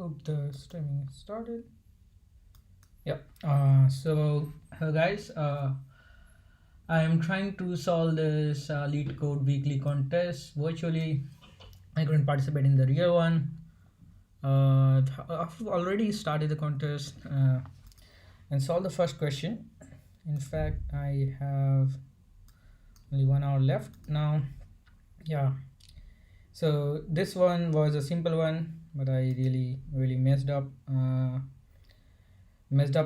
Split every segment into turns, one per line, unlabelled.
Hope the streaming is started. Yeah. So hello guys. I am trying to solve this Leetcode weekly contest virtually. I couldn't participate in the real one. I've already started the contest and solved the first question. In fact, I have only 1 hour left now. Yeah. So this one was a simple one, but I really messed up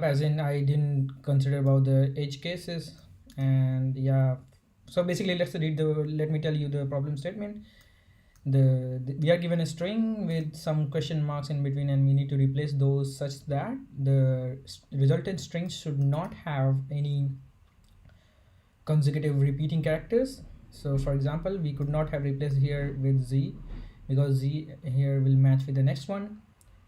as in I didn't consider about the edge cases. And yeah, so basically let me tell you the problem statement. We are given a string with some question marks in between, and we need to replace those such that the resultant string should not have any consecutive repeating characters. So for example, we could not have replaced here with z, because z here will match with the next one.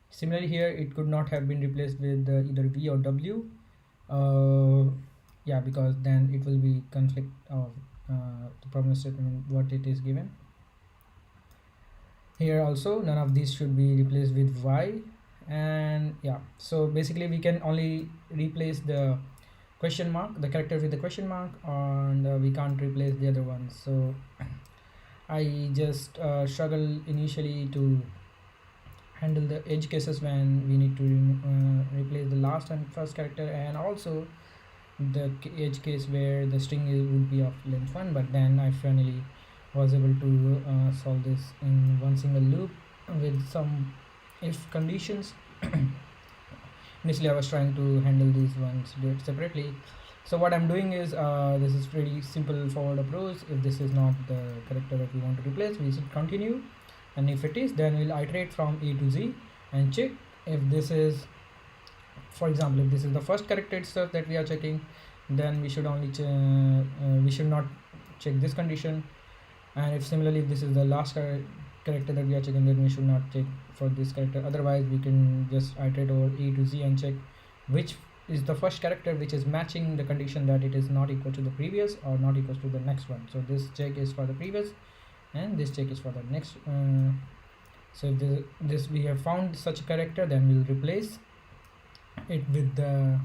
Similarly here, it could not have been replaced with either v or w. Yeah, because then it will be conflict of the problem statement what it is given. Here also none of these should be replaced with y. And yeah, so basically we can only replace the question mark, the character with the question mark, and we can't replace the other ones. So I just struggle initially to handle the edge cases when we need to replace the last and first character, and also the edge case where the string would be of length 1. But then I finally was able to solve this in one single loop with some if conditions. Initially I was trying to handle these ones separately. So what I'm doing is this is pretty simple forward approach. If this is not the character that we want to replace, we should continue, and if it is, then we'll iterate from a to z and check if this is, for example, if this is the first character itself that we are checking, then we should only we should not check this condition. And if similarly, if this is the last character that we are checking, then we should not check for this character. Otherwise we can just iterate over a to z and check which is the first character which is matching the condition that it is not equal to the previous or not equal to the next one. So this check is for the previous and this check is for the next. So if this we have found such a character, then we'll replace it with the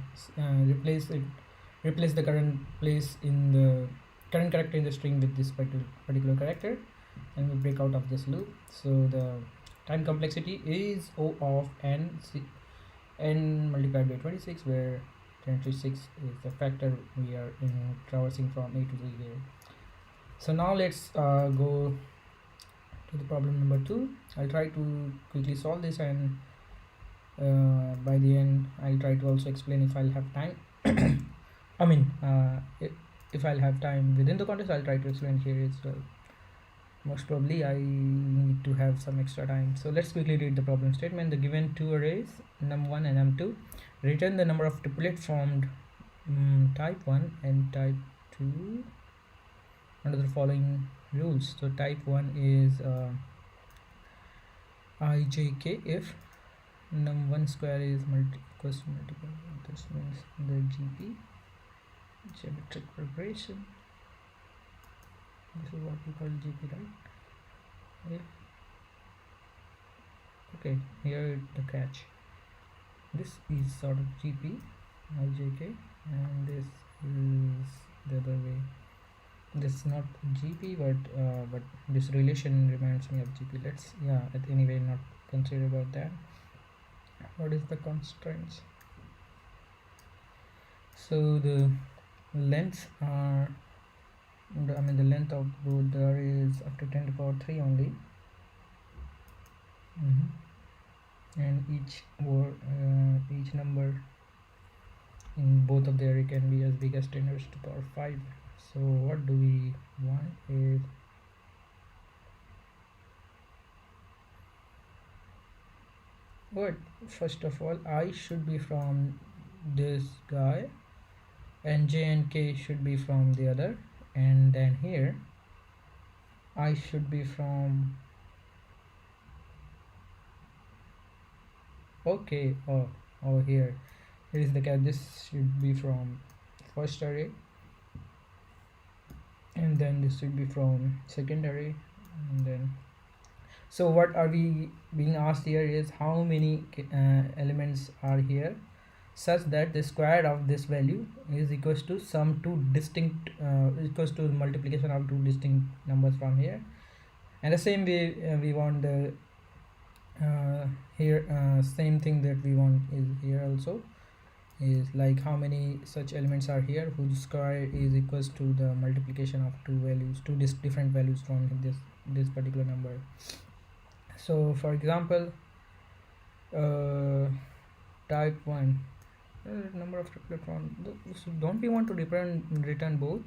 replace the current place in the current character in the string with this particular character, and we break out of this loop. So the time complexity is O of n multiplied by 26, where 26 is the factor we are traversing from a to z here. So now let's go to the problem number 2. I'll try to quickly solve this, and by the end I'll try to also explain if I'll have time. I mean if I'll have time within the contest, I'll try to explain here as well. Most probably I need to have some extra time. So let's quickly read the problem statement. The given two arrays num1 and num2 return the number of triplet formed type 1 and type 2 under the following rules. So type 1 is ijk if num1 square is equals to multiple. This means the GP, geometric progression. This is what we call GP, right? Yeah. Okay, here the catch. This is sort of GP, ijk, and this is the other way. This is not GP, but this relation reminds me of GP. Let's anyway not consider about that. What is the constraints? So the lengths are, the length of both the array is up to 10 to the power 3 only, and each number in both of the array can be as big as 10 raised to the power 5. So what do we want is first of all, I should be from this guy and j and k should be from the other, and then here I should be from here is the cat. This should be from first array, and then this should be from second array, and then So what are we being asked here is how many elements are here such that the square of this value is equals to some two distinct equals to multiplication of two distinct numbers from here. And the same way we want the here same thing that we want is here also, is like how many such elements are here whose square is equals to the multiplication of two values, two different values from this particular number. So for example, type 1 number of triplet one. So don't we want to return both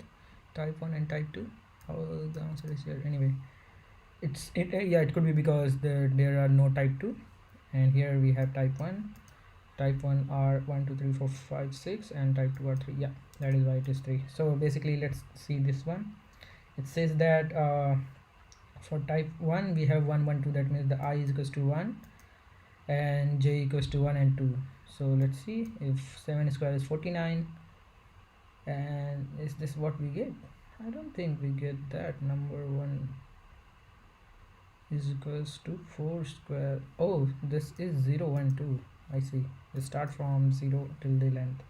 type 1 and type 2? How the answer is here anyway. Yeah, it could be because there are no type 2, and here we have type 1. Type 1 are 1 2 3 4 5 6, and type 2 are 3. Yeah, that is why it is 3. So basically let's see this one. It says that for type 1 we have 1 1 2, that means the I is equals to 1 and j equals to 1 and 2. So let's see if 7 square is 49, and is this what we get? I don't think we get that. Number 1 is equals to 4 square. Oh, this is 0 1 2. I see. We start from 0 till the length.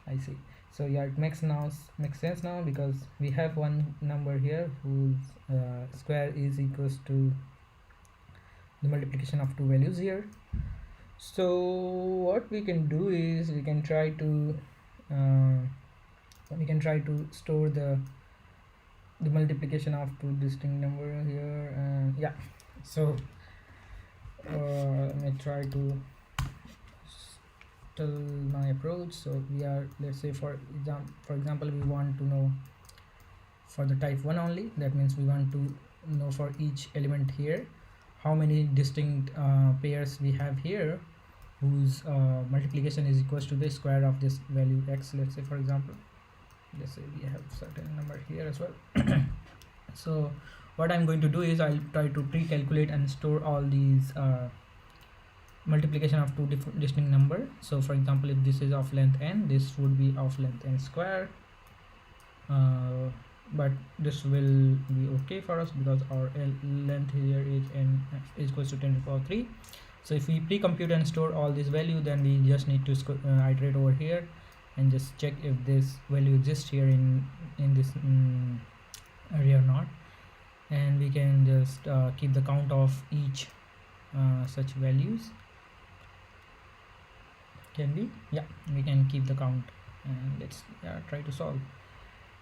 I see. So yeah, it makes sense now, because we have one number here whose square is equals to the multiplication of two values here. So what we can do is we can try to store the multiplication of two distinct number here, and yeah. So let me try to tell my approach. So we are, let's say for example we want to know for the type 1 only. That means we want to know for each element here how many distinct pairs we have here whose multiplication is equals to the square of this value x. Let's say for example, let's say we have certain number here as well. So what I'm going to do is I'll try to pre-calculate and store all these multiplication of two different distinct number. So for example, if this is of length n, this would be of length n square, but this will be okay for us because our length here is n is equals to 10 to the power 3. So if we pre-compute and store all this value, then we just need to iterate over here and just check if this value exists here in this array or not, and we can just keep the count of each such values. Can we? Yeah, we can keep the count, and let's try to solve.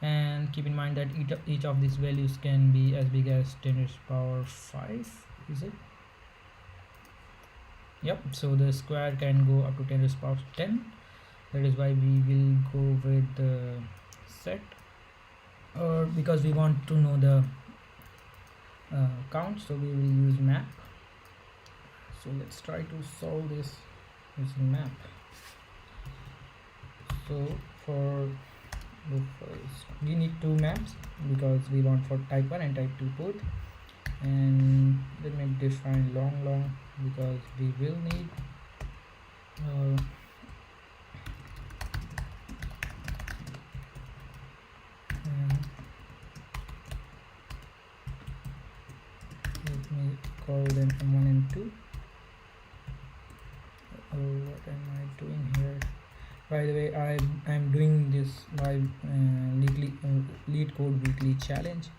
And keep in mind that each of these values can be as big as 10 to the power 5. Is it? Yep. So the square can go up to 10 to the power 10. That is why we will go with the set, or because we want to know the count, so we will use map. So let's try to solve this using map. So for the first, we need two maps because we want for type 1 and type 2 both. And let me define long because we will need let me call them m1 and 2. Oh, what am I doing here? By the way, I'm doing this by Leetcode weekly challenge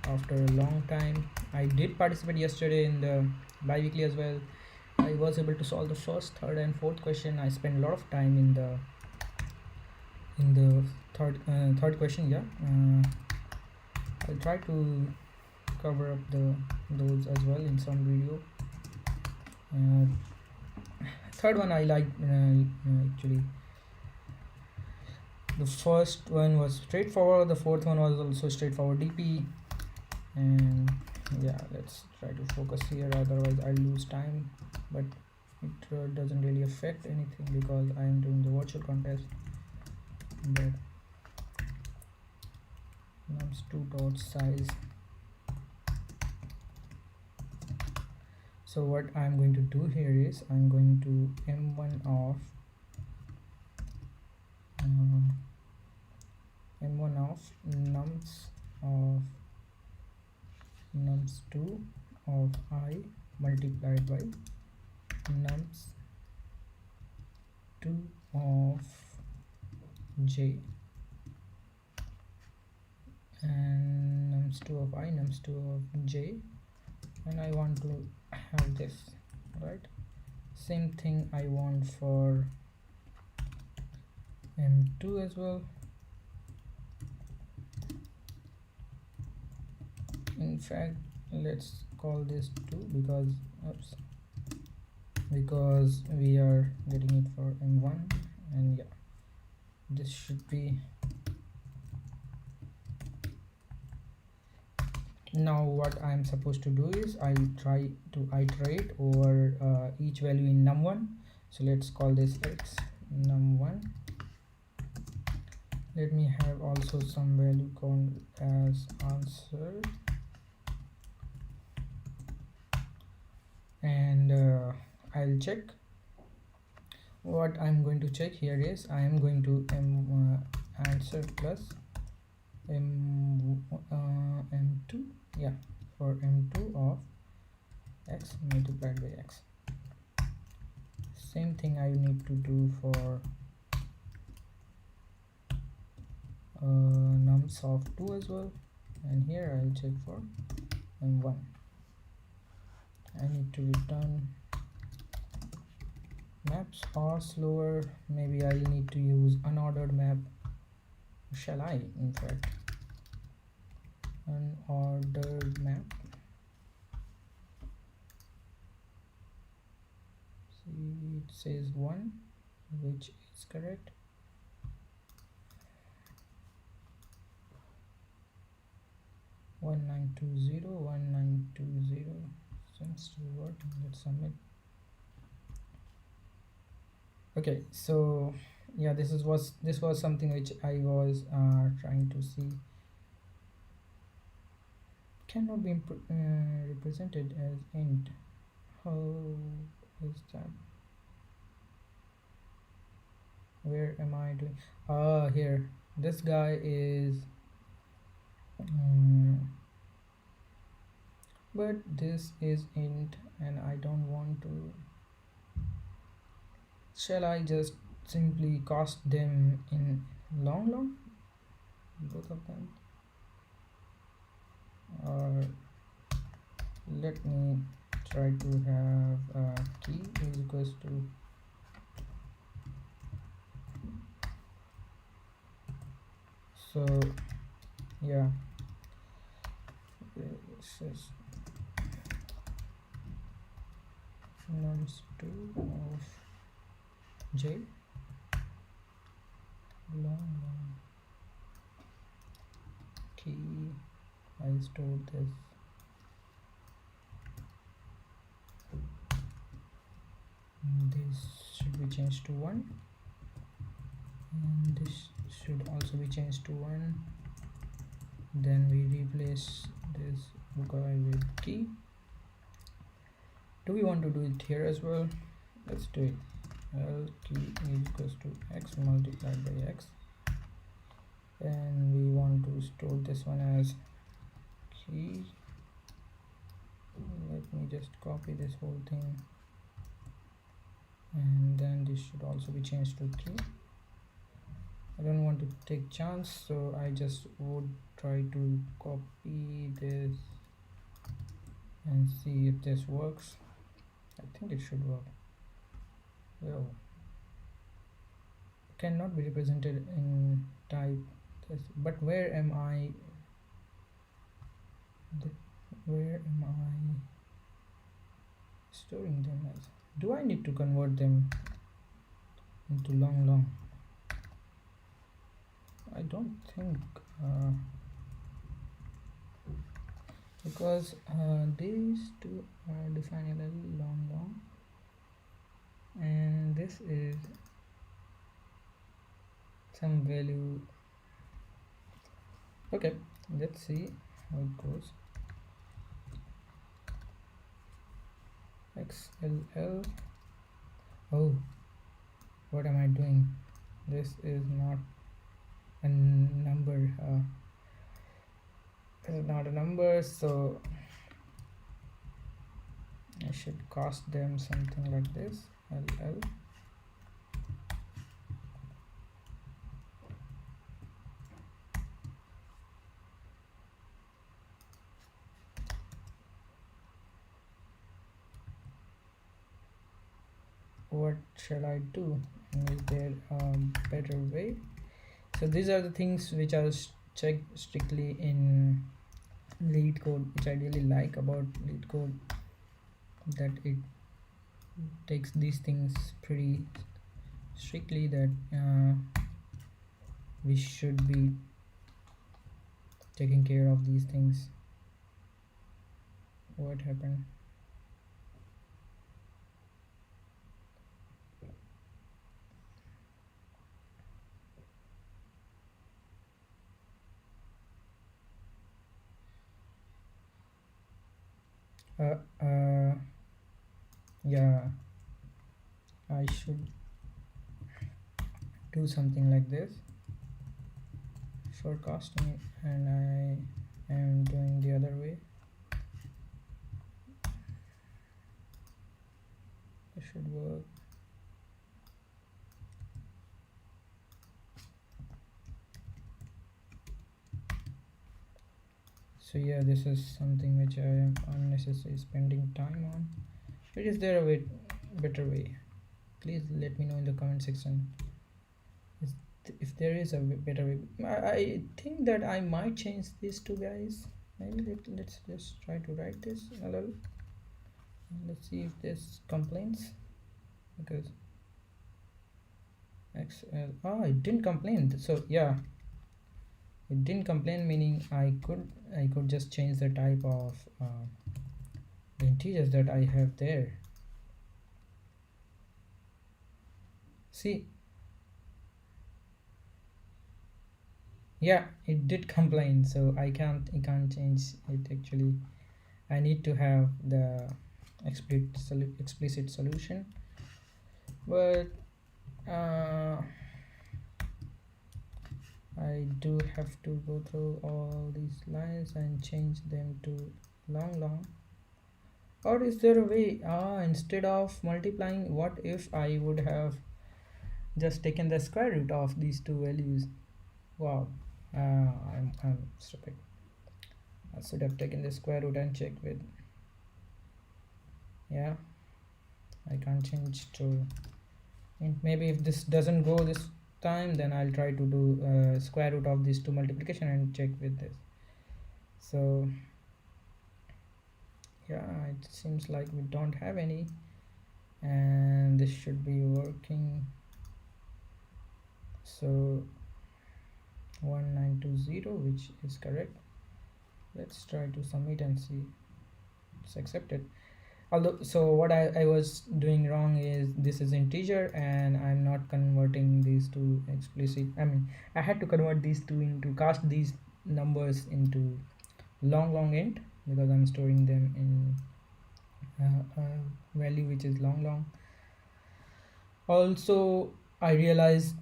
after a long time. I did participate yesterday in the bi-weekly as well. I was able to solve the first, third and fourth question. I spent a lot of time in the third question. Yeah, I'll try to cover up those as well in some video. Third one I like actually. The first one was straightforward, the fourth one was also straightforward DP, and yeah, let's try to focus here, otherwise I'll lose time, but it doesn't really affect anything because I am doing the virtual contest. But nums2 dot size. So what I'm going to do here is I'm going to m1 of nums2 of I multiplied by nums2 of j and nums2 of I, nums2 of j, and I want to have this, right? Same thing I want for m2 as well. In fact, let's call this 2 because we are getting it for m1, and yeah, this should be. Now what I'm supposed to do is I'll try to iterate over each value in num1. So let's call this x num1. Let me have also some value called as answer, and I'll check. What I'm going to check here is I am going to answer plus m2, yeah, for m2 of x multiplied by x. Same thing I need to do for nums of 2 as well, and here I'll check for m1. I need to return maps, or slower, maybe I'll need to use unordered map. Shall I, in fact, unordered map. See, it says 1, which is correct. One 1920 seems to work. Let's submit. Okay, so yeah, this was something which I was trying to see. Cannot be represented as int. How is that? Where am I doing? Here, this guy is but this is int and I don't want to. Shall I just simply cast them in long, both of them, or let me try to have key is equals to so yeah, this is nums2 of j long key. I stored this. This should be changed to 1, and this should also be changed to 1. Then we replace this guy with key. Do we want to do it here as well? Let's do it. L key is equals to x multiplied by x, and we want to store this one as key. Let me just copy this whole thing, and then this should also be changed to key. I don't want to take chance, so I just would try to copy this and see if this works. I think it should work. Well, cannot be represented in type this, but where am I storing them as? Do I need to convert them into long? I don't think because these two are defined as long, and this is some value. Okay, let's see how it goes. XLL. Oh, what am I doing? This is not a number. This is not a number, so I should cast them something like this, ll. What shall I do? Is there a better way? So these are the things which are checked strictly in Leetcode, which I really like about Leetcode, that it takes these things pretty strictly, that we should be taking care of these things. What happened? Yeah, I should do something like this for casting, and I am doing the other way. It should work. So yeah, this is something which I am unnecessarily spending time on. But is there a better way? Please let me know in the comment section if there is a better way. I think that I might change this to, guys. Maybe let's just try to write this a little. Let's see if this complains, because XL, it didn't complain. So yeah, it didn't complain, meaning I could just change the type of the integers that I have there. See, yeah, it did complain, so I can't change it. Actually, I need to have the explicit solution, but I do have to go through all these lines and change them to long. Or is there a way, instead of multiplying, what if I would have just taken the square root of these two values? Wow, I'm stupid. I should have taken the square root and checked with. Yeah, I can't change to int. Maybe if this doesn't go this time, then I'll try to do square root of these two multiplication and check with this. So yeah, it seems like we don't have any, and this should be working. So 1920, which is correct. Let's try to submit and see it's accepted. Although, so what I was doing wrong is, this is integer and I'm not converting these to explicit. I mean, I had to convert these two into, cast these numbers into long int, because I'm storing them in a value which is long. Also, I realized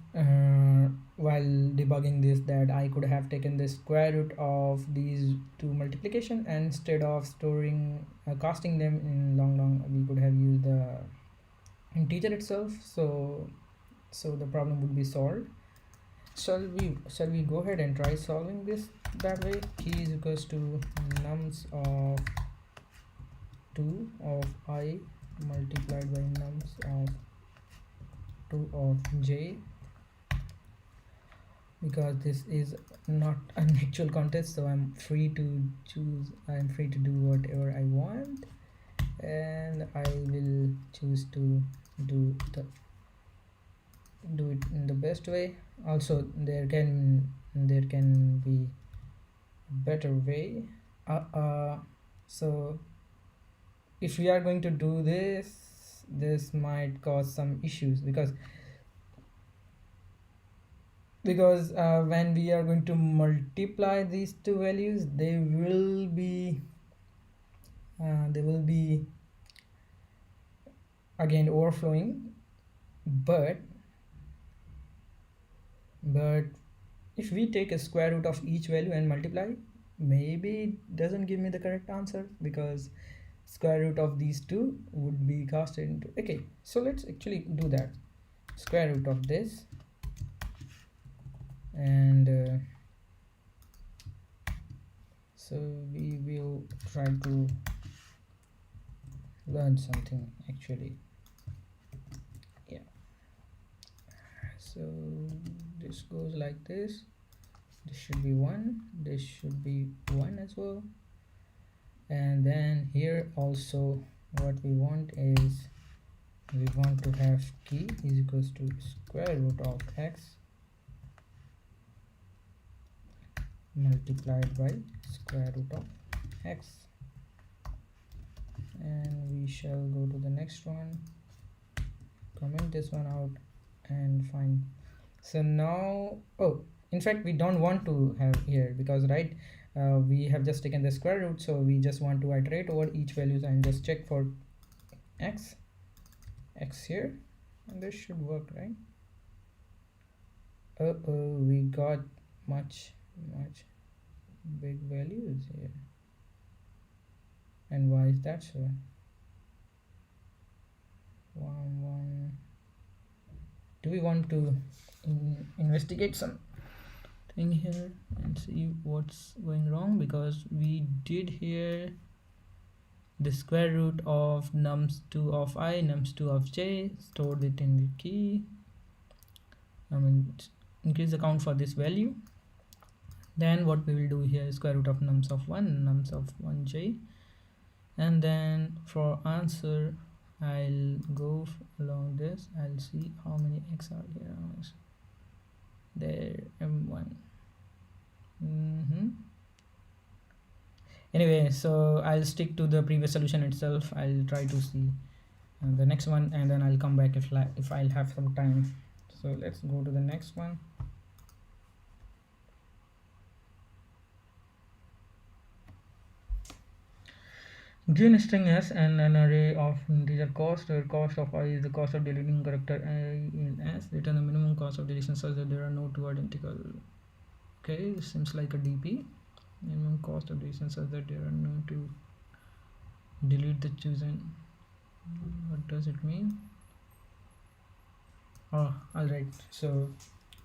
while debugging this that I could have taken the square root of these two multiplication, and instead of storing casting them in long, we could have used the integer itself. So the problem would be solved. Shall we go ahead and try solving this that way? Key is equals to nums of 2 of I multiplied by nums of 2 of j, because this is not an actual contest, so I'm free to choose. I'm free to do whatever I want, and I will choose to do it in the best way. Also, there can be a better way. So if we are going to do this might cause some issues, because when we are going to multiply these two values, they will be again overflowing, but if we take a square root of each value and multiply, maybe it doesn't give me the correct answer, because square root of these two would be casted into. Okay, so let's actually do that. Square root of this, and so we will try to learn something actually. Yeah, so this goes like this. This should be 1, this should be 1 as well, and then here also what we want is we want to have key is equals to square root of x multiplied by square root of x, and we shall go to the next one, comment this one out and find. So now, oh, in fact we don't want to have here because right, we have just taken the square root, so we just want to iterate over each values and just check for x here, and this should work, right? We got much big values here, and why is that so? 1 do we want to investigate something here and see what's going wrong? Because we did here the square root of nums2 of I, nums2 of j, stored it in the key. I mean, increase the count for this value. Then what we will do here is square root of nums of 1, nums of 1j, and then for answer I'll go along this. I'll see how many x are here. There, m1. Anyway, so I'll stick to the previous solution itself. I'll try to see the next one, and then I'll come back if I'll have some time. So let's go to the next one. Given string s and an array of integer cost, where cost of I is the cost of deleting character I in s, return the minimum cost of deletion such that there are no two identical. Okay, this seems like a DP. Minimum cost of deletion such that there are no two. Delete the chosen. What does it mean? Oh, alright. So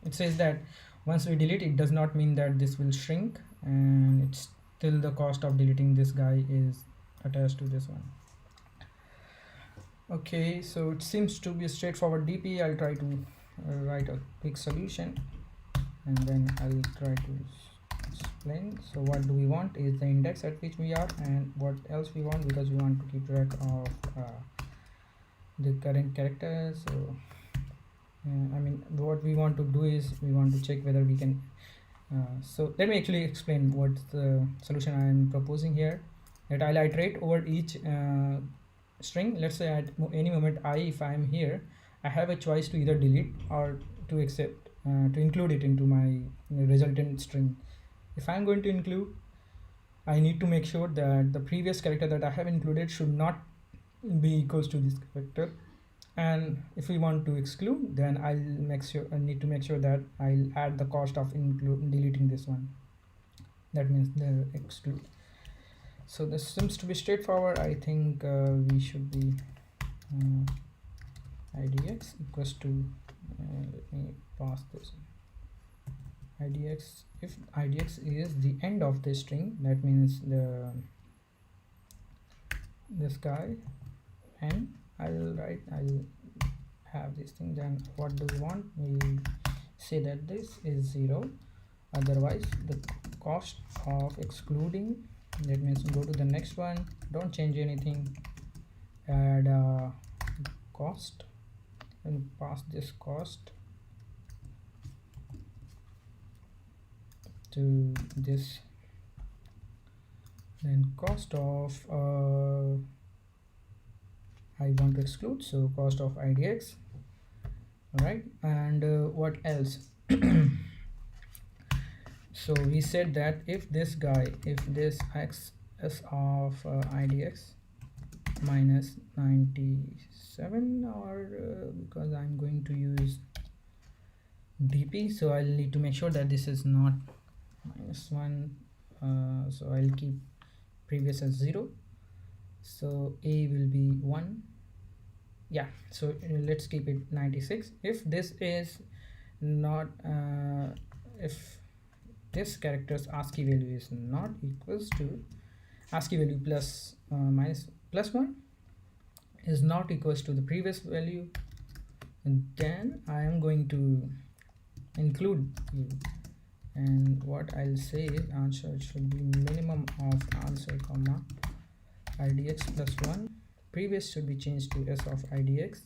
it says that once we delete, it does not mean that this will shrink, and it's still the cost of deleting this guy is attached to this one. Okay, so it seems to be a straightforward DP. I'll try to write a quick solution, and then I'll try to explain. So what do we want is the index at which we are, and what else we want, because we want to keep track of the current characters. So I mean, what we want to do is we want to check whether we can so let me actually explain what the solution I am proposing here. That I'll iterate over each string. Let's say at any moment I, if I am here, I have a choice to either delete or to accept, to include it into my resultant string. If I'm going to include, I need to make sure that the previous character that I have included should not be equals to this character, and if we want to exclude, then I need to make sure that I'll add the cost of deleting this one. That means the exclude. So this seems to be straightforward. I think we should be idx equals to let me pass this idx. If idx is the end of the string, that means this guy, and I'll have this thing. Then what do we want? We say that this is 0, otherwise the cost of excluding, that means go to the next one, don't change anything, add cost and pass this cost to this, then cost of I want to exclude, so cost of idx. All right, and what else? So we said that if this x is of idx minus 97, or because I'm going to use dp, so I'll need to make sure that this is not -1, so I'll keep previous as 0. So A will be 1. Yeah, so let's keep it 96. If this is not if this character's ASCII value is not equals to ASCII value plus minus plus 1 is not equals to the previous value, and then I am going to include you, and what I'll say is answer should be minimum of answer comma idx plus 1. Previous should be changed to s of idx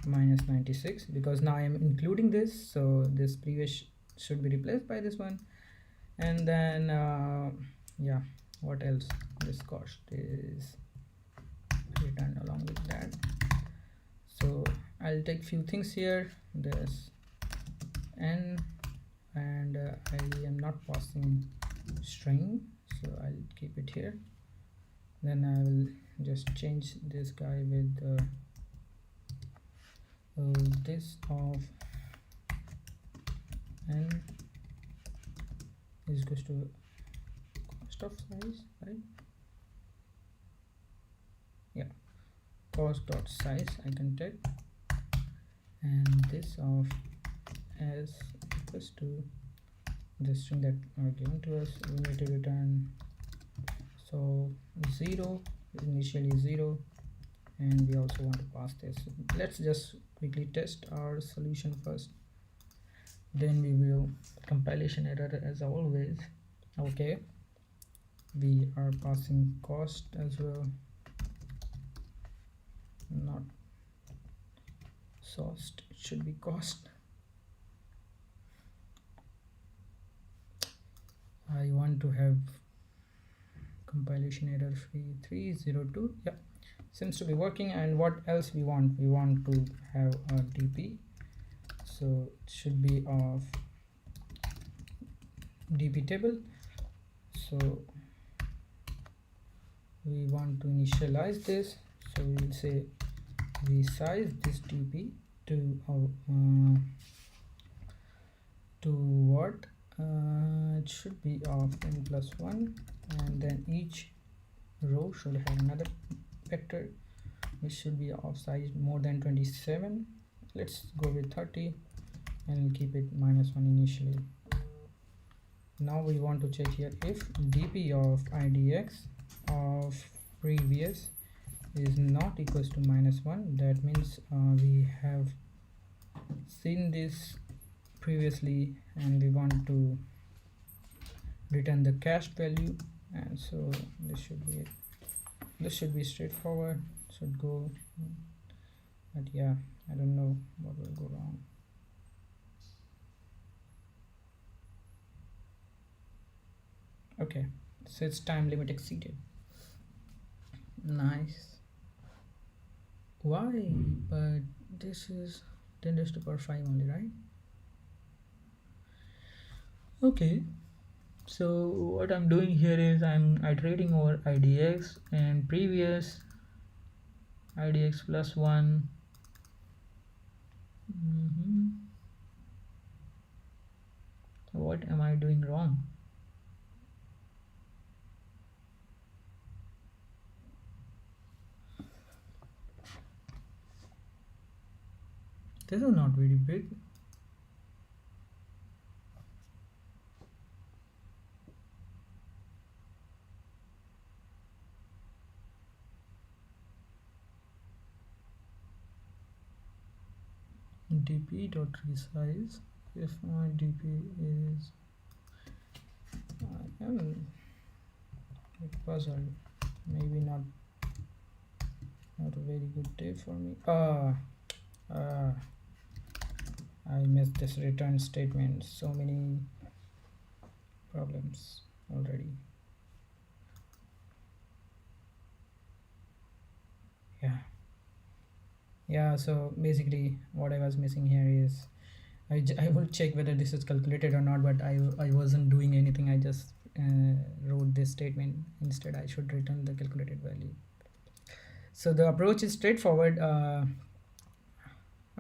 minus 96, because now I am including this, so this previous should be replaced by this one. And then yeah, what else? This cost is returned along with that. So I'll take few things here, this n, and I am not passing string, so I'll keep it here. Then I will just change this guy with this of n is equals to cost of size, right? Yeah, cost dot size I can take, and this of s equals to the string that are given to us. We need to return so 0, initially 0, and we also want to pass this. Let's just quickly test our solution first, then we will compilation error as always. Okay, we are passing cost as well, not sourced, it should be cost. I want to have compilation error free 302. Yeah, seems to be working. And what else we want? We want to have a dp, so it should be of dp table. So we want to initialize this, so we will say we size this dp to what it should be of n plus 1, and then each row should have another vector which should be of size more than 27. Let's go with 30 and keep it -1 initially. Now we want to check here if dp of idx of previous is not equals to -1. That means we have seen this previously and we want to return the cached value, and so this should be it. This should be straightforward, should go, but yeah, I don't know what will go wrong. Okay, so it's time limit exceeded. Nice. Why? But this is 10 raised to the power 5 only, right? Okay, so what I'm doing here is I'm iterating over idx and previous idx plus 1. What am I doing wrong? This is not very big. dp dot resize, if my dp is, I am puzzled, maybe not a very good day for me. I missed this return statement. So many problems already. Yeah, so basically what I was missing here is I will check whether this is calculated or not, but I wasn't doing anything. I just wrote this statement. Instead I should return the calculated value. So the approach is straightforward. I'm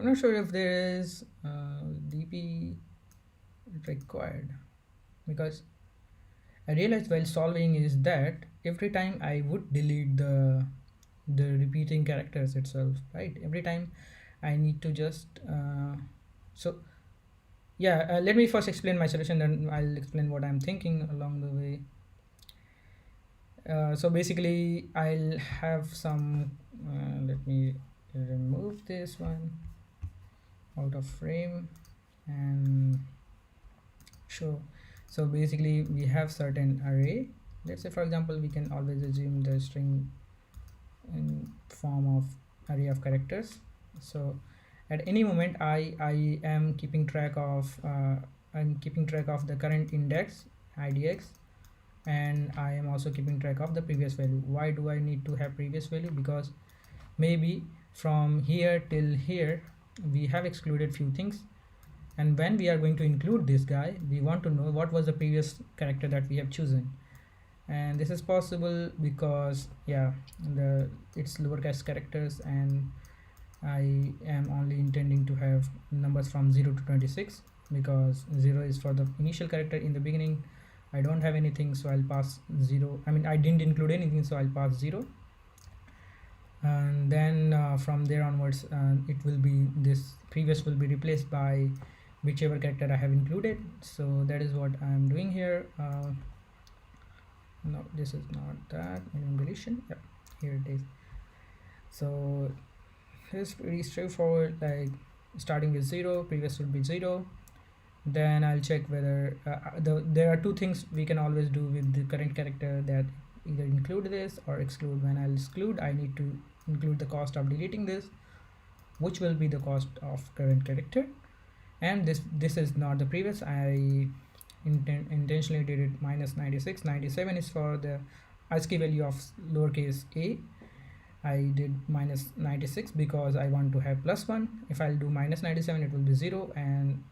not sure if there is dp required, because I realized while solving is that every time I would delete the repeating characters itself, right? Every time I need to just so yeah, let me first explain my solution, then I'll explain what I'm thinking along the way. So basically I'll have some let me remove this one out of frame and show. So basically we have certain array. Let's say for example we can always assume the string in form of array of characters. So at any moment I am keeping track of the current index idx, and I am also keeping track of the previous value. Why do I need to have previous value? Because maybe from here till here we have excluded few things, and when we are going to include this guy we want to know what was the previous character that we have chosen. And this is possible because yeah, it's lowercase characters, and I am only intending to have numbers from 0 to 26 because 0 is for the initial character in the beginning. I don't have anything, so I'll pass 0. I mean I didn't include anything, so I'll pass 0, and then from there onwards it will be, this previous will be replaced by whichever character I have included. So that is what I am doing here. No, this is not that minimum deletion. Yeah, here it is. So it's pretty straightforward, like starting with 0, previous would be 0. Then I'll check whether there are two things we can always do with the current character, that either include this or exclude. When I'll exclude, I need to include the cost of deleting this, which will be the cost of current character. And this is not the previous. I intentionally did it minus 96. 97 is for the ASCII value of lowercase a. I did minus 96 because I want to have +1. If I'll do minus 97, it will be 0, and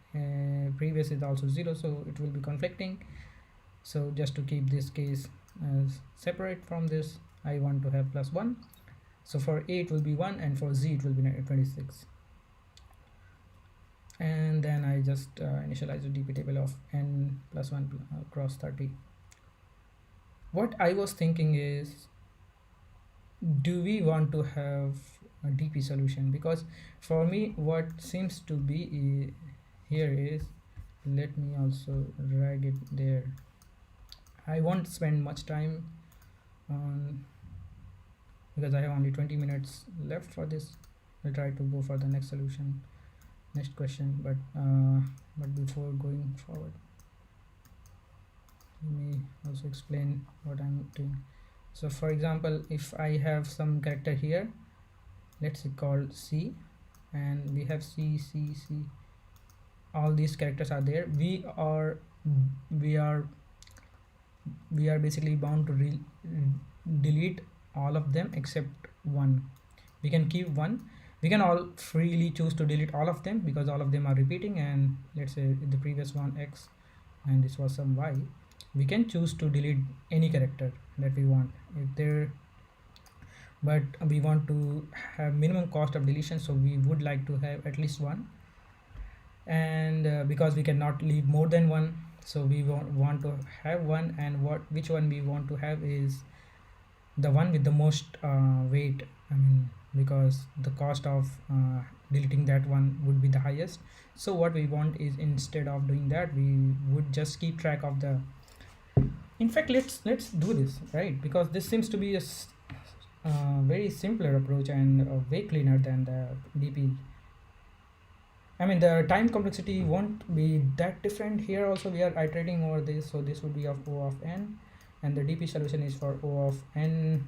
previous is also 0, so it will be conflicting. So just to keep this case as separate from this, I want to have +1. So for a it will be 1, and for z it will be 26. And then I just initialize the DP table of n plus 1 cross 30. What I was thinking is, do we want to have a DP solution? Because for me what seems to be here is, let me also drag it there. I won't spend much time on, because I have only 20 minutes left for this. I'll try to go for the next solution, next question, but before going forward, let me also explain what I'm doing. So for example, if I have some character here, let's say called C, and we have C, all these characters are there. We are basically bound to delete all of them except one. We can keep one. We can all freely choose to delete all of them because all of them are repeating, and let's say the previous one X and this was some Y. We can choose to delete any character that we want if there, but we want to have minimum cost of deletion, so we would like to have at least one. And because we cannot leave more than one, so we want to have one, and which one we want to have is the one with the most weight. I mean, because the cost of deleting that one would be the highest. So what we want is, instead of doing that, we would just keep track of the, in fact let's do this, right? Because this seems to be a very simpler approach and way cleaner than the DP. I mean, the time complexity won't be that different. Here also we are iterating over this, so this would be of O of n, and the DP solution is for O of n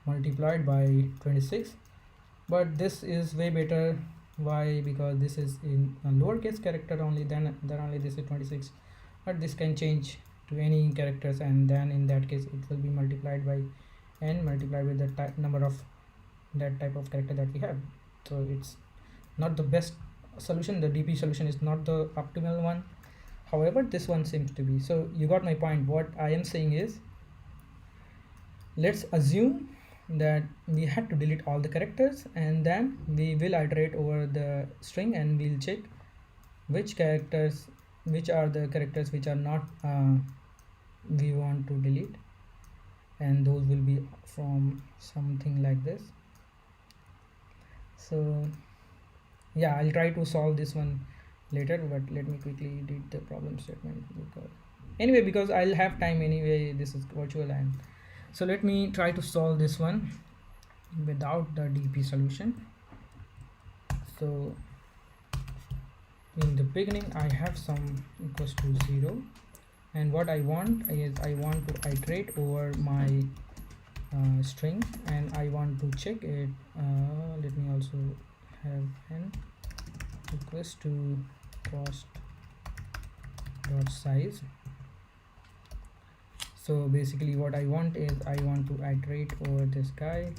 multiplied by 26. But this is way better. Why? Because this is in a lowercase character only, then only this is 26, but this can change to any characters, and then in that case it will be multiplied by n multiplied with the number of that type of character that we have. So it's not the best solution. The DP solution is not the optimal one. However, this one seems to be. So you got my point. What I am saying is, let's assume that we had to delete all the characters, and then we will iterate over the string and we'll check which are the characters which are not we want to delete, and those will be from something like this. So yeah, I'll try to solve this one later, but let me quickly read the problem statement, because I'll have time anyway. This is virtual, and so let me try to solve this one without the DP solution. So in the beginning I have some equals to 0, and what I want is I want to iterate over my string, and I want to check it. Let me also have n equals to cost dot size. So basically what I want is I want to iterate over this guy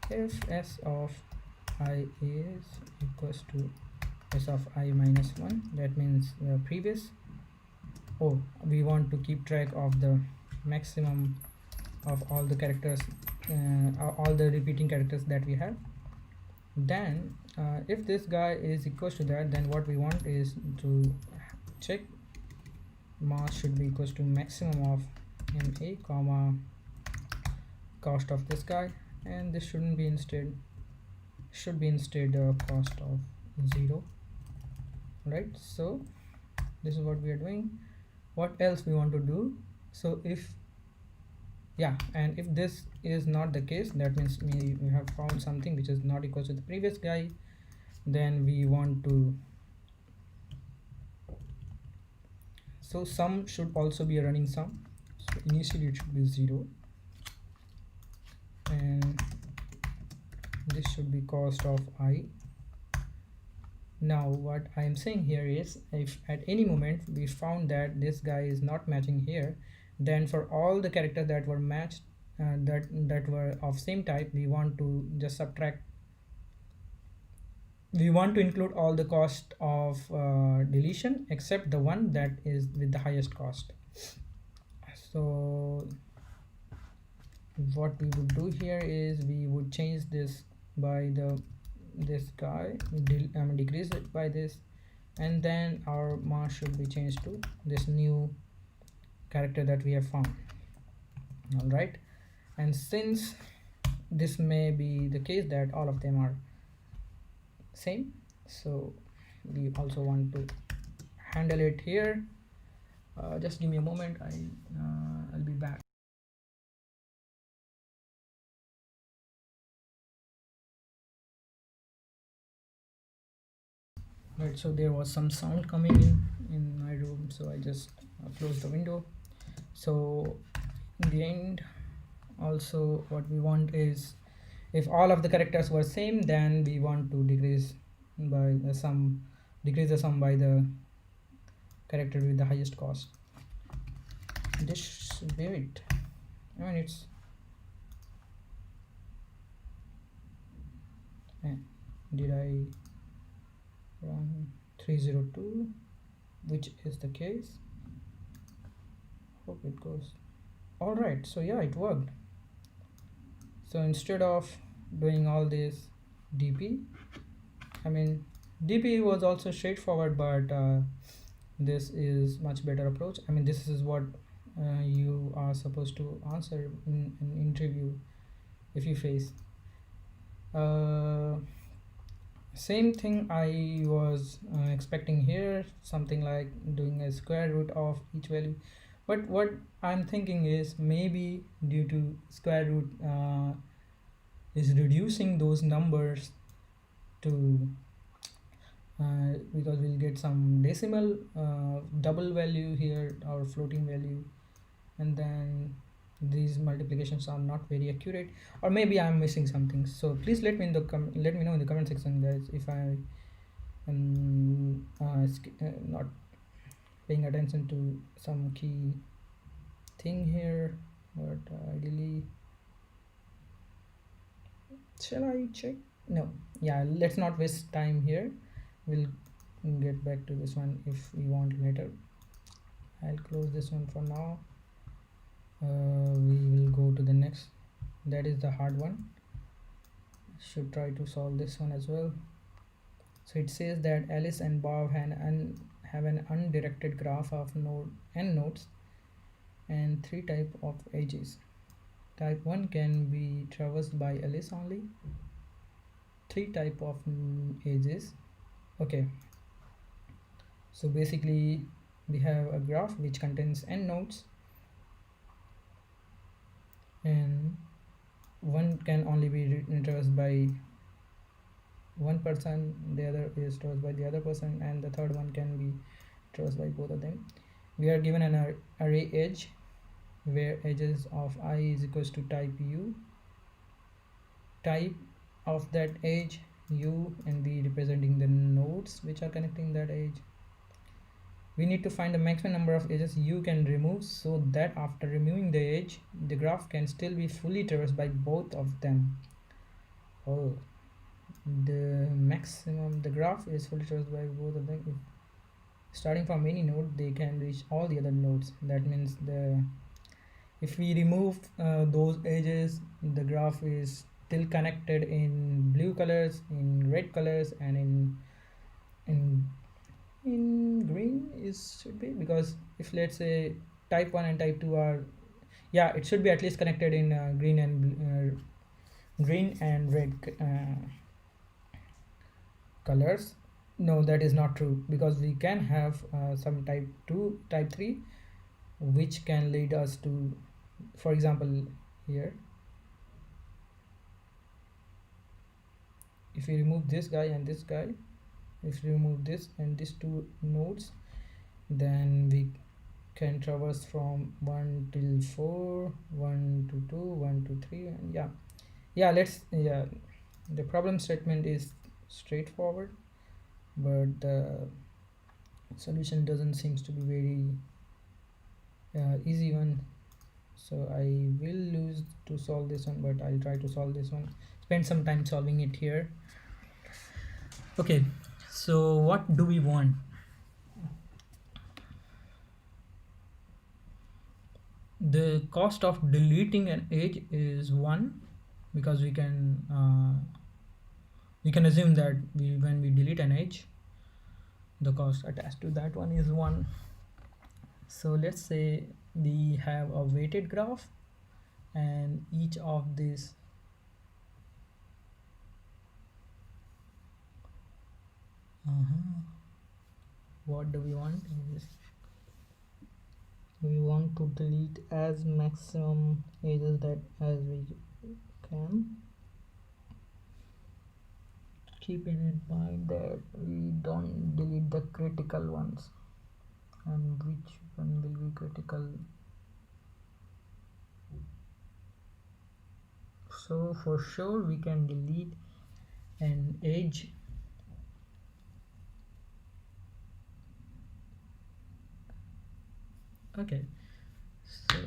if s of I is equals to s of I minus 1. That means the previous, we want to keep track of the maximum of all the characters, all the repeating characters that we have. Then if this guy is equals to that, then what we want is to check mass should be equals to maximum of ma comma cost of this guy, and this should be instead cost of 0, right? So this is what we are doing. What else we want to do? So if this is not the case, that means we have found something which is not equal to the previous guy, then we want to, so sum should also be a running sum. So initially it should be 0, and this should be cost of I. Now what I am saying here is, if at any moment we found that this guy is not matching here, then for all the characters that were matched, that were of same type, we want to just subtract, we want to include all the cost of deletion except the one that is with the highest cost. So what we would do here is we would change this by this guy, decrease it by this, and then our mass should be changed to this new character that we have found. All right, and since this may be the case that all of them are same, so we also want to handle it here. Just give me a moment, I'll be back. Right, so there was some sound coming in my room, so I just closed the window. So in the end, also what we want is, if all of the characters were same, then we want to decrease the sum by the character with the highest cost. This should be it. I mean, it's did I run 302, which is the case? Hope it goes all right. So yeah, it worked. So instead of doing all this DP, I mean DP was also straightforward, but this is much better approach. I mean, this is what you are supposed to answer in an interview if you face. Same thing I was expecting here, something like doing a square root of each value, but what I'm thinking is maybe due to square root is reducing those numbers to because we'll get some decimal double value here or floating value, and then these multiplications are not very accurate, or maybe I'm missing something. So please let me know in the comment section, guys, if I am not paying attention to some key thing here. But ideally, shall I check? No, yeah, let's not waste time here. We'll get back to this one if we want later. I'll close this one for now. We will go to the next, that is the hard one. Should try to solve this one as well. So it says that Alice and Bob have an undirected graph of n nodes, and 3 type of edges. Type 1 can be traversed by Alice only. 3 type of edges. Okay, so basically we have a graph which contains n nodes, and one can only be traversed by one person, the other is traversed by the other person, and the third one can be traversed by both of them. We are given an array edge where edges of I is equals to type u, type of that edge u, and b representing the nodes which are connecting that edge. We need to find the maximum number of edges u can remove, so that after removing the edge the graph can still be fully traversed by both of them. Oh, the graph is fully traversed by both of them. If starting from any node they can reach all the other nodes. That means if we remove those edges, the graph is still connected in blue colors, in red colors, and in green is should be, because if let's say type 1 and type 2 are, yeah, it should be at least connected in green and red colors. No, that is not true, because we can have some type 2, type 3, which can lead us to, for example, here if we remove this guy and this guy, if we remove this and these two nodes, then we can traverse from 1 till 4, 1 to 2, 1 to 3, and yeah, the problem statement is straightforward, but the solution doesn't seems to be very easy one. So I will lose to solve this one, but I'll try to solve this one, spend some time solving it here. Okay, so what do we want? The cost of deleting an edge is 1, because we can assume that when we delete an edge, the cost attached to that one is 1. So let's say we have a weighted graph, and each of these what do we want is we want to delete as maximum edges that as we can, keeping in mind that we don't delete the critical ones. And which one will be critical? So for sure we can delete an edge okay. So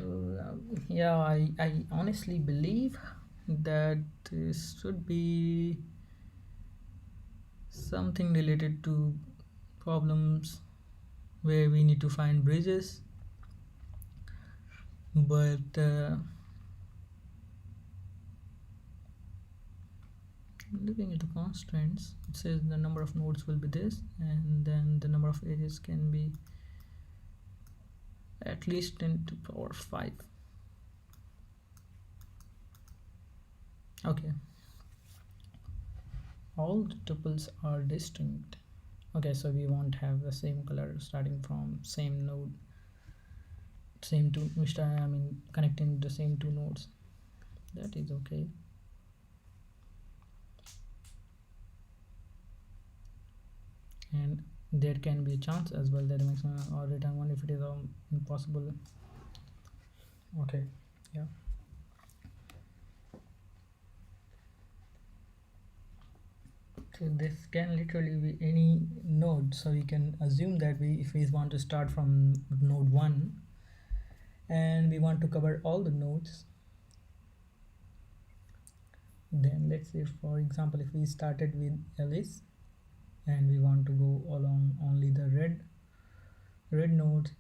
yeah, I honestly believe that this should be something related to problems where we need to find bridges, but looking at the constraints, it says the number of nodes will be this, and then the number of edges can be at least 10 to the power 5. Okay, all the tuples are distinct. Okay, so we won't have the same color starting from same node, same two, connecting the same two nodes. That is okay. And there can be a chance as well that maximum or return 1 if it is impossible. Okay, yeah. So this can literally be any node, so we can assume that if we want to start from node 1 and we want to cover all the nodes, then let's say for example if we started with Alice and we want to go along only the red nodes,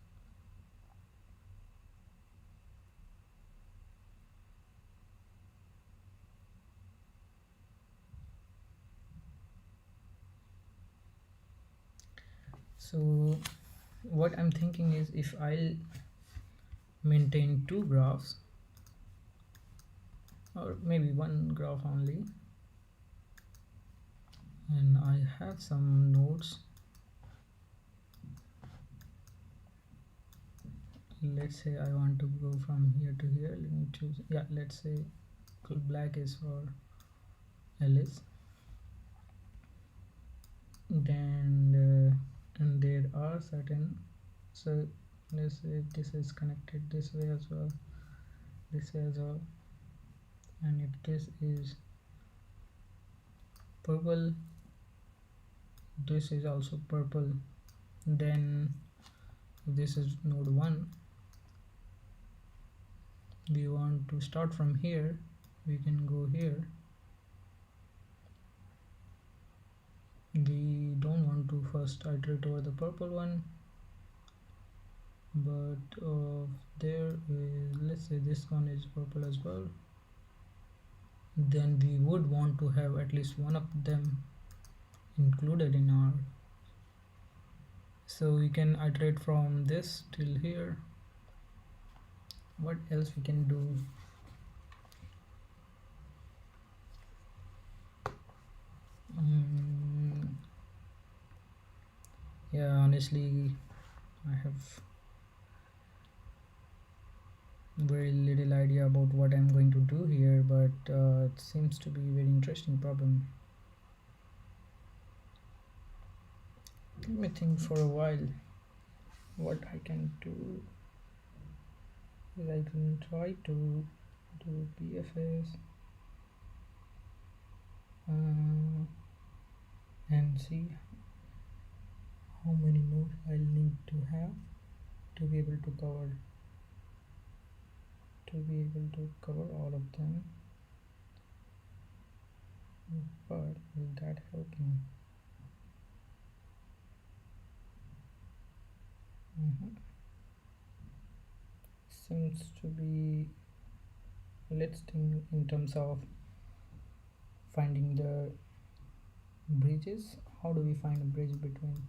so what I'm thinking is if I'll maintain two graphs, or maybe one graph only, and I have some nodes. Let's say I want to go from here to here. Let me choose, yeah, let's say black is for Alice. Then and there are certain, so let's say this is connected this way as well, this way as well, and if this is purple, this is also purple, then this is node 1, we want to start from here, we can go here. We don't want to first iterate over the purple one, but there is, let's say this one is purple as well, then we would want to have at least one of them included in our, so we can iterate from this till here. What else we can do? Yeah, honestly I have very little idea about what I'm going to do here, but it seems to be a very interesting problem. Let me think for a while. What I can do is I can try to do BFS and see how many nodes I'll need to have to be able to cover all of them. But will that help me? Seems to be, let's think in terms of finding the bridges. How do we find a bridge between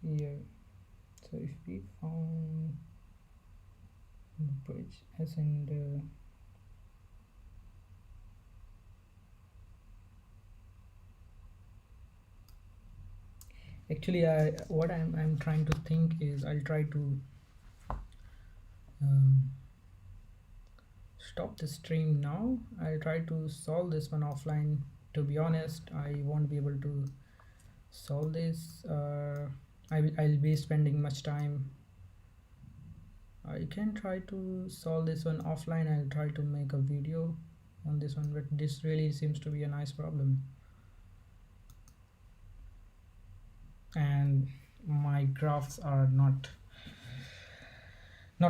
here? So if we found the bridge as in the actually what I'm trying to think is I'll try to stop the stream now. I'll try to solve this one offline. To be honest, I won't be able to solve this. I'll be spending much time. I can try to solve this one offline. I'll try to make a video on this one, but this really seems to be a nice problem. And my graphs are not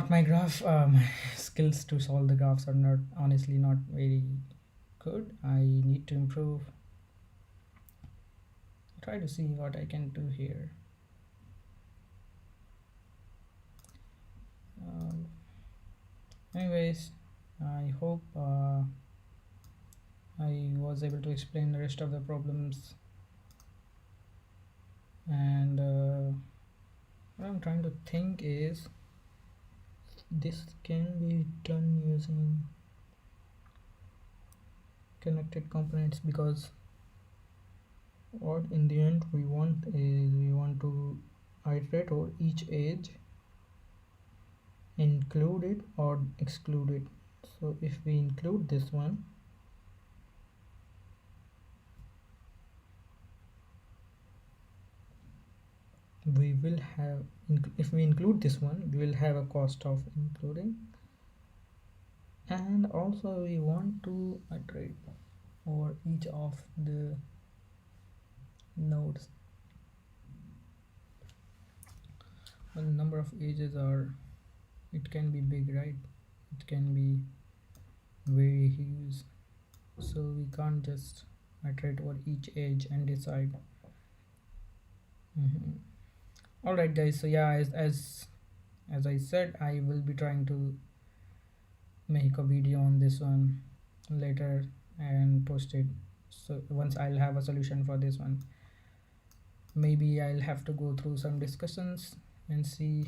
my graph. My skills to solve the graphs are not, honestly, not very good. I need to improve. Try to see what I can do here. Anyways, I hope I was able to explain the rest of the problems, and what I'm trying to think is this can be done using connected components, because what in the end we want is we want to iterate over each edge, include it or exclude it. So if we include this one, we will have, if we include this one, we will have a cost of including, and also we want to iterate over each of the nodes. Well, the number of edges are, it can be big, right? It can be very huge, so we can't just iterate over each edge and decide. All right guys, so yeah, as I said, I will be trying to make a video on this one later and post it, so once I'll have a solution for this one. maybe I'll have to go through some discussions and see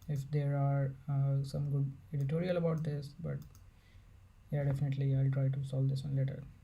if there are some good editorial about this. But yeah, definitely I'll try to solve this one later.